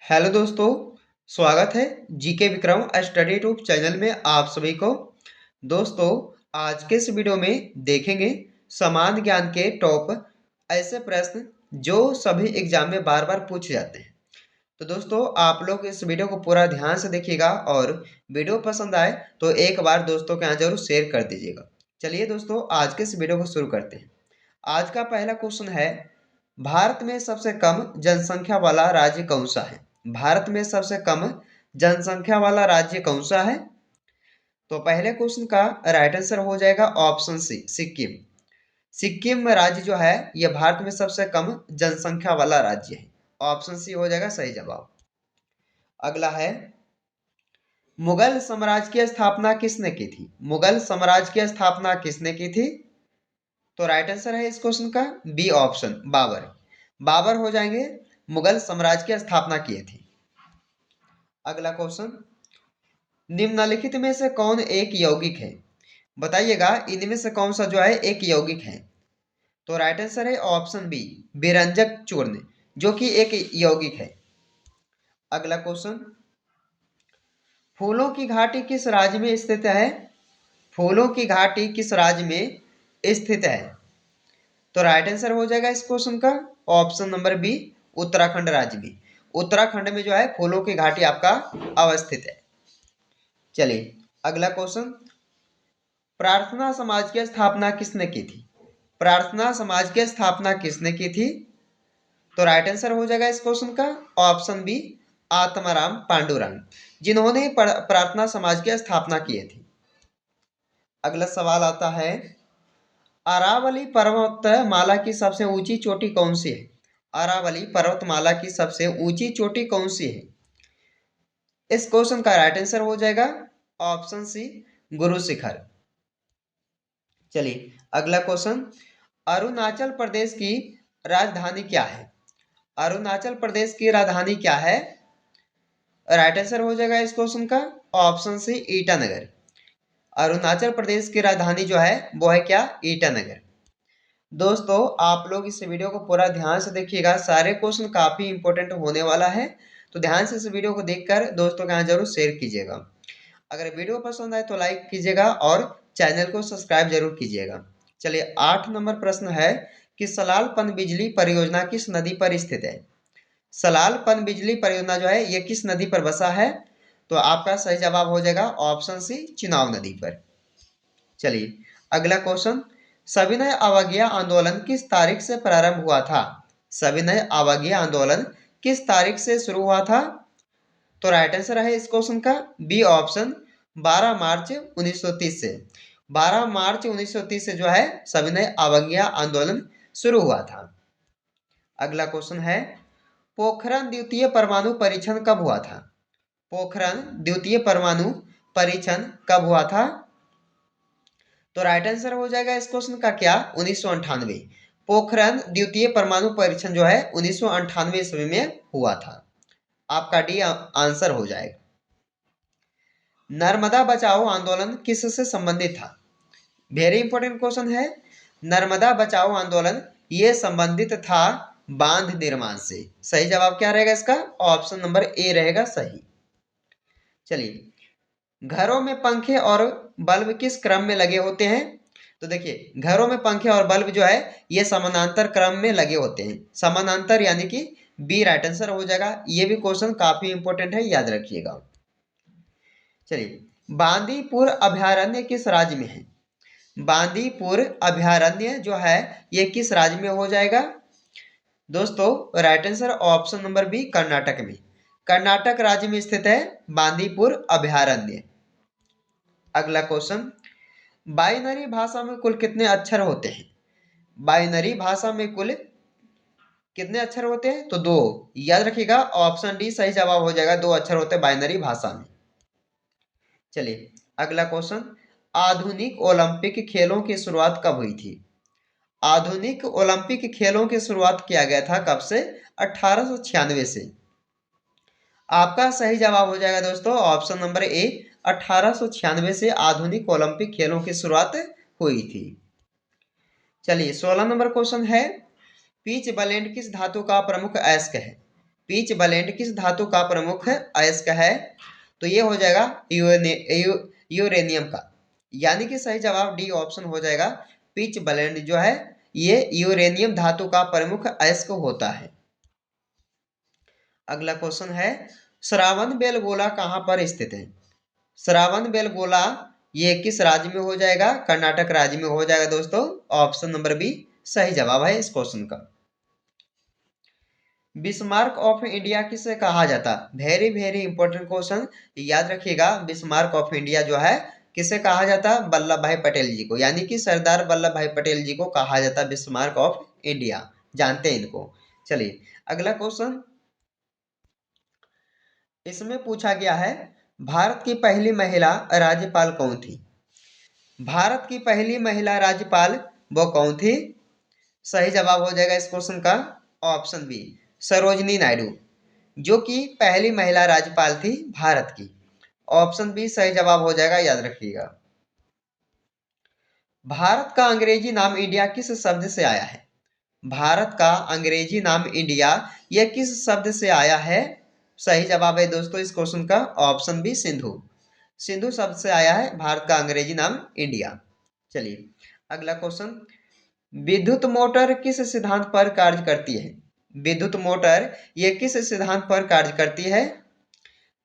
Hello दोस्तों, स्वागत है GK Vikram study tube channel में आप सभी को। दोस्तों, आज के इस वीडियो में देखेंगे समान ज्ञान के टॉप ऐसे प्रश्न जो सभी एग्जाम में बार बार पूछे जाते हैं। तो दोस्तों, आप लोग इस वीडियो को पूरा ध्यान से देखिएगा और वीडियो पसंद आए तो एक बार दोस्तों के यहाँ जरूर शेयर कर दीजिएगा। चलिए दोस्तों, आज के इस वीडियो को शुरू करते हैं। आज का पहला क्वेश्चन है, भारत में सबसे कम जनसंख्या वाला राज्य कौन सा है? भारत में सबसे कम जनसंख्या वाला राज्य कौन सा है? तो पहले क्वेश्चन का राइट आंसर हो जाएगा ऑप्शन सी, सिक्किम। सिक्किम राज्य जो है यह भारत में सबसे कम जनसंख्या वाला राज्य है। ऑप्शन सी हो जाएगा सही जवाब। अगला है, मुगल साम्राज्य की स्थापना किसने की थी? मुगल साम्राज्य की स्थापना किसने की थी? तो राइट आंसर है इस क्वेश्चन का बी ऑप्शन, बाबर। बाबर हो जाएंगे, मुगल साम्राज्य की स्थापना किए थे। अगला क्वेश्चन, निम्नलिखित में से कौन एक यौगिक है? बताइएगा इनमें से कौन सा जो है एक यौगिक है? तो राइट आंसर है ऑप्शन बी, विरंजक चूर्ण, जो कि एक यौगिक है। अगला क्वेश्चन, फूलों की घाटी किस राज्य में स्थित है? फूलों की घाटी किस राज्य में स्थित है? तो राइट आंसर हो जाएगा इस क्वेश्चन का ऑप्शन नंबर बी, उत्तराखंड राज्य में। उत्तराखंड में जो है फूलों की घाटी आपका अवस्थित है। चलिए अगला क्वेश्चन, प्रार्थना समाज की स्थापना किसने की थी? प्रार्थना समाज की स्थापना किसने की थी? तो राइट आंसर हो जाएगा इस क्वेश्चन का ऑप्शन बी, आत्माराम पांडुरंग, जिन्होंने प्रार्थना समाज की स्थापना की थी। अगला सवाल आता है, अरावली पर्वतमाला की सबसे ऊंची चोटी कौन सी है? अरावली पर्वतमाला की सबसे ऊंची चोटी कौन सी है? इस क्वेश्चन का राइट आंसर हो जाएगा ऑप्शन सी, गुरु शिखर। चलिए अगला क्वेश्चन, अरुणाचल प्रदेश की राजधानी क्या है? अरुणाचल प्रदेश की राजधानी क्या है? राइट आंसर हो जाएगा इस क्वेश्चन का ऑप्शन सी, ईटानगर। अरुणाचल प्रदेश की राजधानी जो है वो है क्या? ईटानगर। दोस्तों, आप लोग इस वीडियो को पूरा ध्यान से देखिएगा, सारे क्वेश्चन काफी इंपॉर्टेंट होने वाला है। तो ध्यान से इस वीडियो को देखकर दोस्तों के यहाँ जरूर शेयर कीजिएगा। अगर वीडियो पसंद आए तो लाइक कीजिएगा और चैनल को सब्सक्राइब जरूर कीजिएगा। चलिए 8 नंबर प्रश्न है कि सलाल पनबिजली परियोजना किस नदी पर स्थित है? सलाल पनबिजली परियोजना जो है ये किस नदी पर बसा है? तो आपका सही जवाब हो जाएगा ऑप्शन सी, चिनाब नदी पर। चलिए अगला क्वेश्चन, सविनय अवज्ञा आंदोलन किस तारीख से प्रारंभ हुआ था? सविनय अवज्ञा आंदोलन किस तारीख से शुरू हुआ था? तो राइट आंसर है इस क्वेश्चन का बी ऑप्शन, 12 मार्च 1930 से। 12 मार्च 1930 से जो है सविनय अवज्ञा आंदोलन शुरू हुआ था। अगला क्वेश्चन है, पोखरण द्वितीय परमाणु परीक्षण कब हुआ था? पोखरण द्वितीय परमाणु परीक्षण कब हुआ था? तो राइट आंसर हो जाएगा इस क्वेश्चन का क्या? 1998। पोखरण द्वितीय परमाणु परीक्षण जो है 1998 ईस्वी में हुआ था। आपका डी आंसर हो जाएगा। नर्मदा बचाओ आंदोलन किससे संबंधित था? वेरी इंपॉर्टेंट क्वेश्चन है। नर्मदा बचाओ आंदोलन ये संबंधित था बांध निर्माण से। सही जवाब क्या रहेगा इसका? ऑप्शन नंबर ए रहेगा सही। चलिए, घरों में पंखे और बल्ब किस क्रम में लगे होते हैं? तो देखिए, घरों में पंखे और बल्ब जो है ये समानांतर क्रम में लगे होते हैं। समानांतर यानी कि बी राइट आंसर हो जाएगा। ये भी क्वेश्चन काफी इंपॉर्टेंट है, याद रखिएगा। चलिए, बांदीपुर अभयारण्य किस राज्य में है? बांदीपुर अभयारण्य जो है ये किस राज्य में हो जाएगा? दोस्तों, right answer option number B, Karnataka में। कर्नाटक राज्य में स्थित है बांदीपुर अभयारण्य। अगला क्वेश्चन, बाइनरी भाषा में कुल कितने अक्षर होते हैं? बाइनरी भाषा में कुल कितने अक्षर होते हैं? तो 2। याद रखिएगा ऑप्शन डी सही जवाब हो जाएगा, 2 अक्षर होते हैं बाइनरी भाषा में। चलिए अगला क्वेश्चन, आधुनिक ओलंपिक खेलों की शुरुआत कब हुई थी? आधुनिक ओलंपिक खेलों की शुरुआत किया गया था कब से? 1896 से। आपका सही जवाब हो जाएगा दोस्तों ऑप्शन नंबर ए, 1896 से आधुनिक ओलंपिक खेलों की शुरुआत हुई थी। चलिए 16 नंबर क्वेश्चन है, पीच ब्लेंड किस धातु का प्रमुख अयस्क है? पिच ब्लेंड किस धातु का प्रमुख अयस्क है? तो ये हो जाएगा यूरेनियम का, यानी कि सही जवाब डी ऑप्शन हो जाएगा। पिच ब्लेंड जो है ये यूरेनियम धातु का प्रमुख अयस्क होता है। अगला क्वेश्चन है, श्रावण बेलगोला कहाँ पर स्थित है? श्रावण बेलगोला ये किस राज्य में हो जाएगा? कर्नाटक राज्य में हो जाएगा दोस्तों। ऑप्शन नंबर बी सही जवाब है इस क्वेश्चन का। बिस्मार्क ऑफ इंडिया किसे कहा जाता? वेरी वेरी इंपॉर्टेंट क्वेश्चन, याद रखिएगा। बिस्मार्क ऑफ इंडिया जो है किसे कहा जाता? वल्लभ भाई पटेल जी को, यानी कि सरदार वल्लभ भाई पटेल जी को कहा जाता है बिस्मार्क ऑफ इंडिया। जानते हैं इनको। चलिए अगला क्वेश्चन, इसमें पूछा गया है भारत की पहली महिला राज्यपाल कौन थी? भारत की पहली महिला राज्यपाल वो कौन थी? सही जवाब हो जाएगा इस क्वेश्चन का ऑप्शन बी सरोजनी नायडू, जो कि पहली महिला राज्यपाल थी भारत की। ऑप्शन बी सही जवाब हो जाएगा, याद रखिएगा। भारत का अंग्रेजी नाम इंडिया किस शब्द से आया है? भारत का अंग्रेजी नाम इंडिया यह किस शब्द से आया है? सही जवाब है दोस्तों इस क्वेश्चन का ऑप्शन बी सिंधु। सिंधु शब्द से आया है भारत का अंग्रेजी नाम इंडिया। चलिए अगला क्वेश्चन, विद्युत मोटर किस सिद्धांत पर कार्य करती है? विद्युत मोटर ये किस सिद्धांत पर कार्य करती है?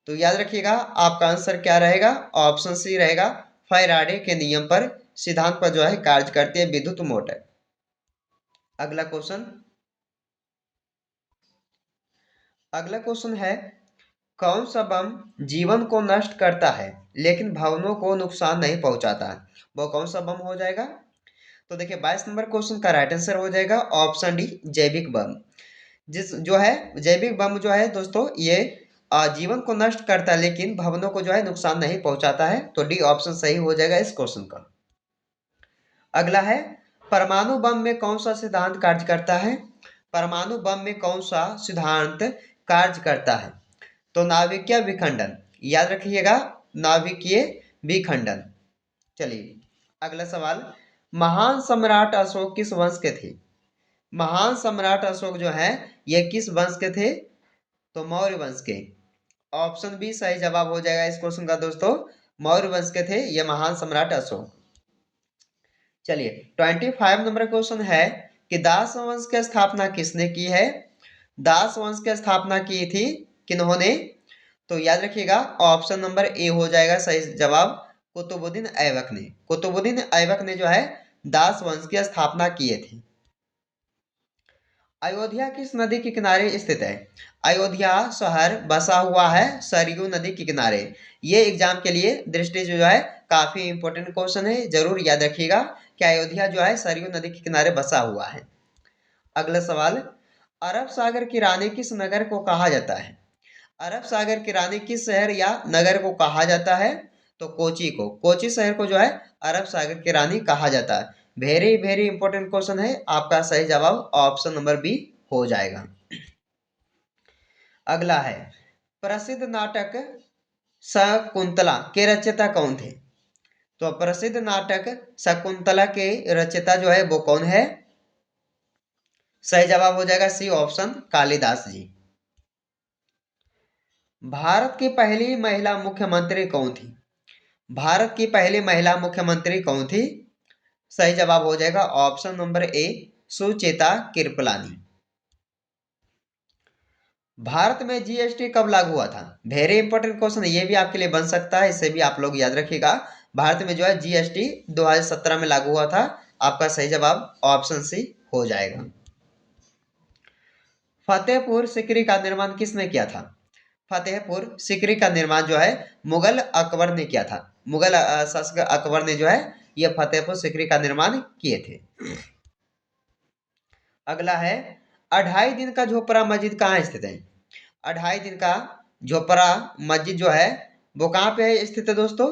तो याद रखिएगा आपका आंसर क्या रहेगा? ऑप्शन सी रहेगा, फैराडे के नियम पर, सिद्धांत पर जो है कार्य करती है विद्युत मोटर। अगला क्वेश्चन, अगला क्वेश्चन है, कौन सा बम जीवन को नष्ट करता है लेकिन भवनों को नुकसान नहीं पहुंचाता है? वो कौन सा बम हो जाएगा? तो देखिए 22 नंबर क्वेश्चन का राइट आंसर हो जाएगा ऑप्शन डी जैविक बम। जिस जो है जैविक बम जो है दोस्तों ये जीवन को नष्ट करता है लेकिन भवनों को जो है नुकसान नहीं पहुंचाता है। तो डी ऑप्शन सही हो जाएगा इस क्वेश्चन का। अगला है, परमाणु बम में कौन सा सिद्धांत कार्य करता है? परमाणु बम में कौन सा सिद्धांत कार्य करता है? तो नाभिकीय विखंडन, याद रखिएगा नाभिकीय विखंडन। चलिए अगला सवाल, महान सम्राट अशोक किस वंश के थे? महान सम्राट अशोक जो है ये किस वंश के थे? तो मौर्य वंश के। ऑप्शन बी सही जवाब हो जाएगा इस क्वेश्चन का दोस्तों, मौर्य वंश के थे ये महान सम्राट अशोक। चलिए 25 नंबर क्वेश्चन है कि दास वंश की स्थापना किसने की है? दास वंश की स्थापना की थी किन्होंने? तो याद रखिएगा ऑप्शन नंबर ए हो जाएगा सही जवाब, कुतुबुद्दीन ऐबक ने। कुतुबुद्दीन ऐबक ने जो है दास वंश की स्थापना किए थे। अयोध्या किस नदी के किनारे स्थित है? अयोध्या शहर बसा हुआ है सरयू नदी के किनारे। ये एग्जाम के लिए दृष्टि जो है काफी इंपॉर्टेंट क्वेश्चन है, जरूर याद रखिएगा कि अयोध्या जो है सरयू नदी के किनारे बसा हुआ है। अगला सवाल, अरब सागर की रानी किस नगर को कहा जाता है? अरब सागर की रानी किस शहर या नगर को कहा जाता है? तो कोची को, कोची शहर को जो है अरब सागर की रानी कहा जाता है। वेरी वेरी इंपॉर्टेंट क्वेश्चन है, आपका सही जवाब ऑप्शन नंबर बी हो जाएगा। अगला है, प्रसिद्ध नाटक शकुंतला के रचयिता कौन थे? तो प्रसिद्ध नाटक शकुंतला के रचयिता जो है वो कौन है? सही जवाब हो जाएगा सी ऑप्शन कालिदास जी। भारत की पहली महिला मुख्यमंत्री कौन थी? भारत की पहली महिला मुख्यमंत्री कौन थी? सही जवाब हो जाएगा option number A Sucheta Kripalani. Bharat में जीएसटी कब लागू हुआ था? वेरी इंपॉर्टेंट क्वेश्चन, ये भी आपके लिए बन सकता है, इसे भी आप लोग याद रखिएगा। भारत में जो है जीएसटी 2017 में लागू हुआ था। आपका सही जवाब ऑप्शन सी हो जाएगा। फतेहपुर सिकरी का निर्माण किसने किया था? फतेहपुर सिकरी का निर्माण जो है मुगल अकबर ने किया था। मुगल शासक अकबर ने जो है ये फतेहपुर सिकरी का निर्माण किए थे। अगला है, अढ़ाई दिन का झोपड़ा मस्जिद कहाँ स्थित है? अढ़ाई दिन का झोपड़ा मस्जिद जो है वो कहाँ पे है स्थित है दोस्तों?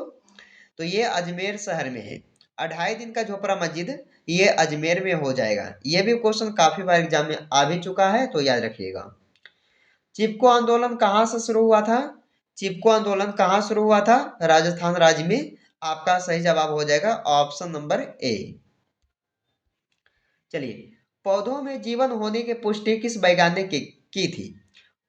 तो ये अजमेर शहर में है। अढ़ाई दिन का झोपड़ा मस्जिद ये अजमेर में हो जाएगा। ये भी क्वेश्चन काफी बार एग्जाम में आ भी चुका है, तो याद रखिएगा। चिपको आंदोलन कहाँ से शुरू हुआ था? चिपको आंदोलन कहाँ शुरू हुआ था? राजस्थान राज्य में। आपका सही जवाब हो जाएगा ऑप्शन नंबर ए। चलिए, पौधों में जीवन होने की पुष्टि किस वैज्ञानिक की थी?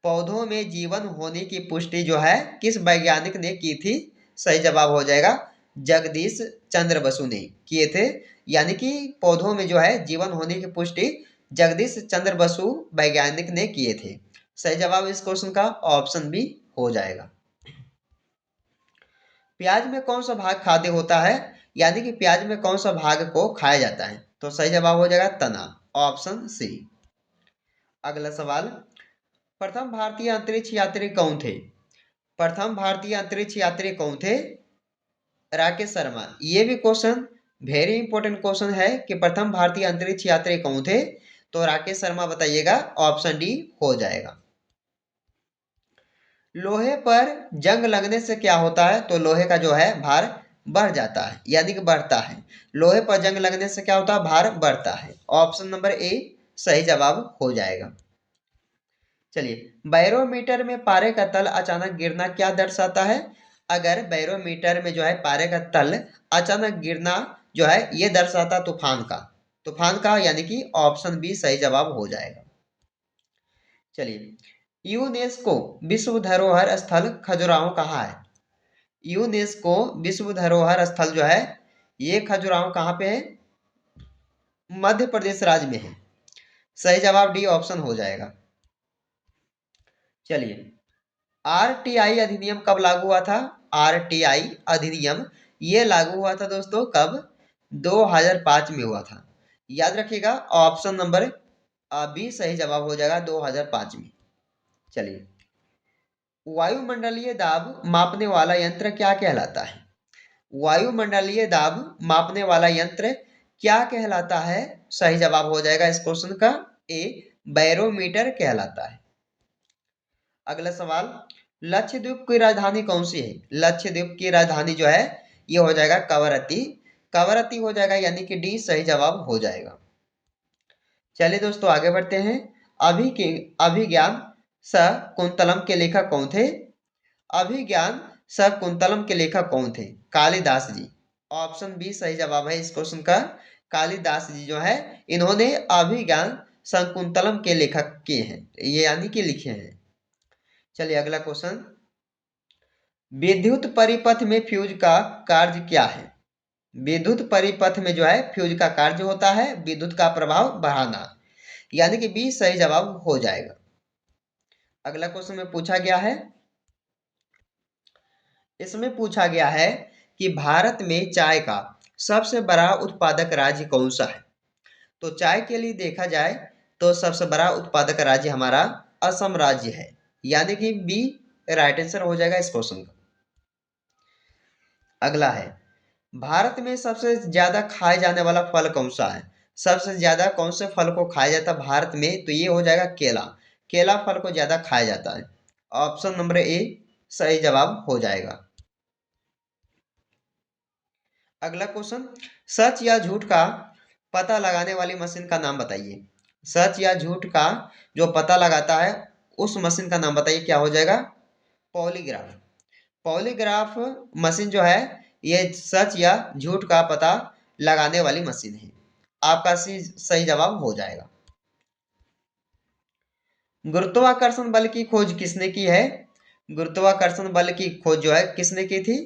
पौधों में जीवन होने की पुष्टि जो है किस वैज्ञानिक ने की थी? सही जवाब हो जाएगा जगदीश चंद्र बसु ने किए थे। यानी कि पौधों में जो है जीवन होने की पुष्टि जगदीश चंद्र बसु वैज्ञानिक ने किए थे। सही जवाब इस क्वेश्चन का ऑप्शन बी हो जाएगा। प्याज में कौन सा भाग खाद्य होता है? यानी कि प्याज में कौन सा भाग को खाया जाता है? तो सही जवाब हो जाएगा तना, ऑप्शन सी। अगला सवाल, प्रथम भारतीय अंतरिक्ष यात्री कौन थे? प्रथम भारतीय अंतरिक्ष यात्री कौन थे? राकेश शर्मा। ये भी क्वेश्चन वेरी इंपॉर्टेंट क्वेश्चन है कि प्रथम भारतीय अंतरिक्ष यात्री कौन थे? तो राकेश शर्मा बताइएगा, ऑप्शन डी हो जाएगा। लोहे पर जंग लगने से क्या होता है? तो लोहे का जो है भार बढ़ जाता है, यानी कि बढ़ता है। लोहे पर जंग लगने से क्या होता है? भार बढ़ता है। ऑप्शन नंबर ए सही जवाब हो जाएगा। चलिए, बैरोमीटर में पारे का तल अचानक गिरना क्या दर्शाता है? अगर बैरोमीटर में जो है पारे का तल अचानक गिरना जो है ये दर्शाता तूफान का, यानी कि ऑप्शन बी सही जवाब हो जाएगा। चलिए, यूनेस्को विश्व धरोहर स्थल खजुराहो कहाँ है? यूनेस्को विश्व धरोहर स्थल जो है ये खजुराहो कहाँ पे है? मध्य प्रदेश राज्य में है। सही जवाब डी ऑप्शन हो जाएगा। चलिए, आरटीआई अधिनियम कब लागू हुआ था? आरटीआई अधिनियम ये लागू हुआ था दोस्तों कब? 2005 में हुआ था। याद रखिएगा, ऑप्शन नंबर बी सही जवाब हो जाएगा 2005 में। चलिए, वायुमंडलीय दाब मापने वाला यंत्र क्या कहलाता है? वायुमंडलीय दाब मापने वाला यंत्र क्या कहलाता है? सही जवाब हो जाएगा इस क्वेश्चन का ए बैरोमीटर कहलाता है। अगला सवाल, लक्षद्वीप की राजधानी कौन सी है? लक्षद्वीप की राजधानी जो है ये हो जाएगा कवरत्ती। कवरत्ती हो जाएगा, यानी कि डी सही जवाब हो जाएगा। चलिए दोस्तों आगे बढ़ते हैं। अभिज्ञान शकुंतलम के लेखक कौन थे? अभिज्ञान शकुंतलम के लेखक कौन थे? कालिदास जी। ऑप्शन बी सही जवाब है इस क्वेश्चन का। कालिदास जी जो है इन्होंने अभिज्ञान शकुंतलम के लेखक किए हैं, ये यानी कि लिखे हैं। चलिए अगला क्वेश्चन, विद्युत परिपथ में फ्यूज का कार्य क्या है? विद्युत परिपथ में जो है फ्यूज का कार्य होता है विद्युत का प्रभाव बढ़ाना, यानी कि बी सही जवाब हो जाएगा। अगला क्वेश्चन में पूछा गया है, इसमें पूछा गया है कि भारत में चाय का सबसे बड़ा उत्पादक राज्य कौन सा है? तो चाय के लिए देखा जाए तो सबसे बड़ा उत्पादक राज्य हमारा असम राज्य है, यानी कि बी राइट आंसर हो जाएगा इस क्वेश्चन का। अगला है, भारत में सबसे ज्यादा खाए जाने वाला फल कौन सा है? सबसे ज्यादा कौन से फल को खाया जाता है भारत में? तो ये हो जाएगा केला। केला फल को ज्यादा खाया जाता है। ऑप्शन नंबर ए सही जवाब हो जाएगा। अगला क्वेश्चन, सच या झूठ का पता लगाने वाली मशीन का नाम बताइए। सच या झूठ का जो पता लगाता है उस मशीन का नाम बताइए, क्या हो जाएगा? पॉलीग्राफ। पॉलीग्राफ मशीन जो है ये सच या झूठ का पता लगाने वाली मशीन है। आपका सही जवाब हो जाएगा। गुरुत्वाकर्षण बल की खोज किसने की है? गुरुत्वाकर्षण बल की खोज जो है किसने की थी?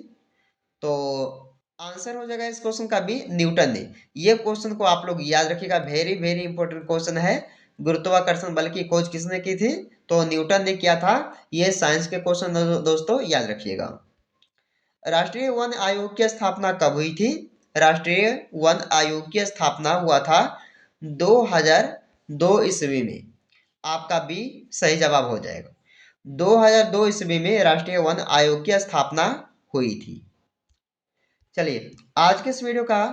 तो आंसर हो जाएगा इस क्वेश्चन का भी न्यूटन ने। ये क्वेश्चन को आप लोग याद रखिएगा, वेरी वेरी इंपॉर्टेंट क्वेश्चन है। गुरुत्वाकर्षण बल की खोज किसने की थी? तो न्यूटन ने किया था। ये साइंस के क्वेश्चन दोस्तों याद रखिएगा। राष्ट्रीय वन आयोग की स्थापना कब हुई थी? राष्ट्रीय वन आयोग की स्थापना हुआ था 2002 ईस्वी में। आपका बी सही जवाब हो जाएगा। 2002 ईस्वी में राष्ट्रीय वन आयोग की स्थापना हुई थी। चलिए आज के इस वीडियो का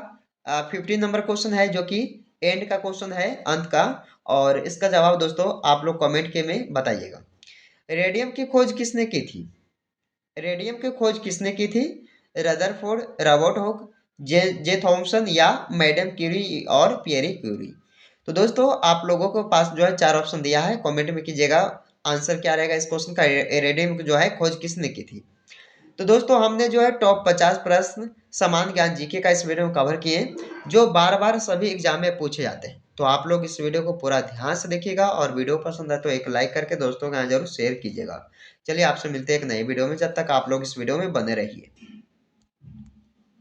15 नंबर क्वेश्चन है जो कि एंड का क्वेश्चन है, अंत का, और इसका जवाब दोस्तों आप लोग कमेंट के में बताइएगा। रेडियम की खोज किसने की थी? रेडियम की खोज किसने की थी? Rutherford, Robert Hooke, J Thomson या मैडम क्यूरी और पियरे क्यूरी। तो दोस्तों आप लोगों के पास जो है 4 ऑप्शन दिया है, कमेंट में कीजिएगा आंसर क्या रहेगा इस क्वेश्चन का। रेडियम जो है खोज किसने की थी? तो दोस्तों हमने जो है टॉप 50 प्रश्न समान ज्ञान जीके का इस वीडियो में कवर किए, जो बार बार सभी एग्जाम में पूछे जाते हैं। तो आप लोग इस वीडियो को पूरा ध्यान से देखिएगा और वीडियो पसंद है तो एक लाइक करके दोस्तों के यहाँ जरूर शेयर कीजिएगा। चलिए आपसे मिलते हैं एक नई वीडियो में, जब तक आप लोग इस वीडियो में बने रहिए।